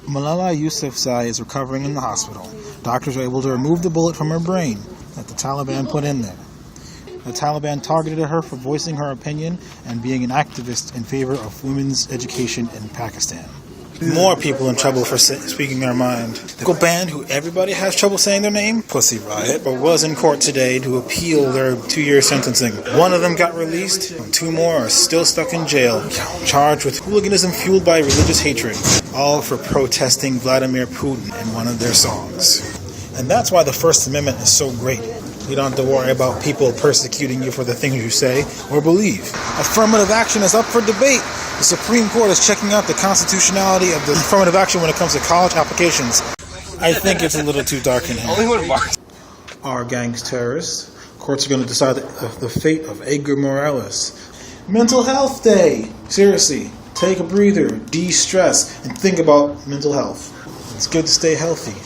Malala Yosufzai is recovering in the hospital. Doctors were able to remove the bullet from her brain that the Taliban put in there. The Taliban targeted her for voicing her opinion and being an activist in favor of women's education in Pakistan. More people in trouble for speaking their mind. The local band who everybody has trouble saying their name, Pussy Riot, but was in court today to appeal their 2-year sentencing. One of them got released, and 2 more are still stuck in jail, charged with hooliganism fueled by religious hatred, all for protesting Vladimir Putin in one of their songs. And that's why the First Amendment is so great. You don't have to worry about people persecuting you for the things you say or believe. Affirmative action is up for debate. The Supreme Court is checking out the constitutionality of the affirmative action when it comes to college applications. I think it's a little too dark in here. Our gang's terrorists. Courts are going to decide the fate of Edgar Morales. Mental Health Day. Seriously, take a breather, de-stress, and think about mental health. It's good to stay healthy.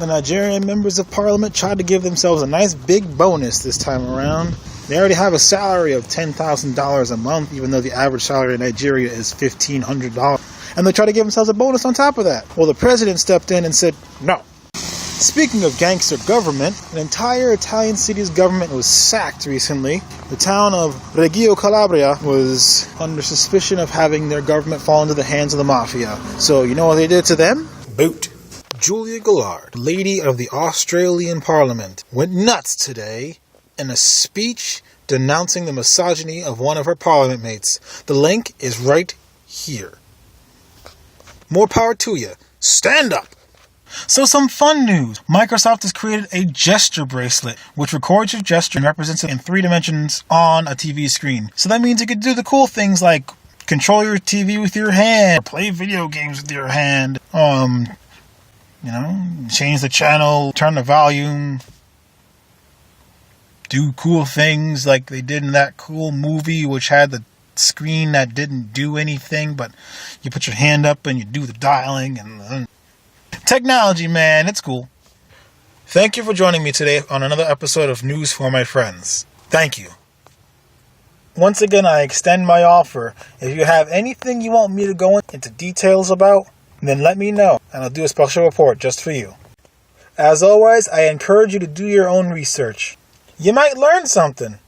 The Nigerian members of parliament tried to give themselves a nice big bonus this time around. They already have a salary of $10,000 a month, even though the average salary in Nigeria is $1,500. And they try to give themselves a bonus on top of that. Well, the president stepped in and said, no. Speaking of gangster government, an entire Italian city's government was sacked recently. The town of Reggio Calabria was under suspicion of having their government fall into the hands of the Mafia. So you know what they did to them? Boot. Julia Gillard, lady of the Australian Parliament, went nuts today in a speech denouncing the misogyny of one of her parliament mates. The link is right here. More power to you. Stand up! So some fun news. Microsoft has created a gesture bracelet, which records your gesture and represents it in 3 dimensions on a TV screen. So that means you could do the cool things like control your TV with your hand, play video games with your hand, change the channel, turn the volume, do cool things like they did in that cool movie which had the screen that didn't do anything, but you put your hand up and you do the dialing and technology, man, it's cool. Thank you for joining me today on another episode of News for My Friends. Thank you. Once again, I extend my offer. If you have anything you want me to go into details about, then let me know, and I'll do a special report just for you. As always, I encourage you to do your own research. You might learn something.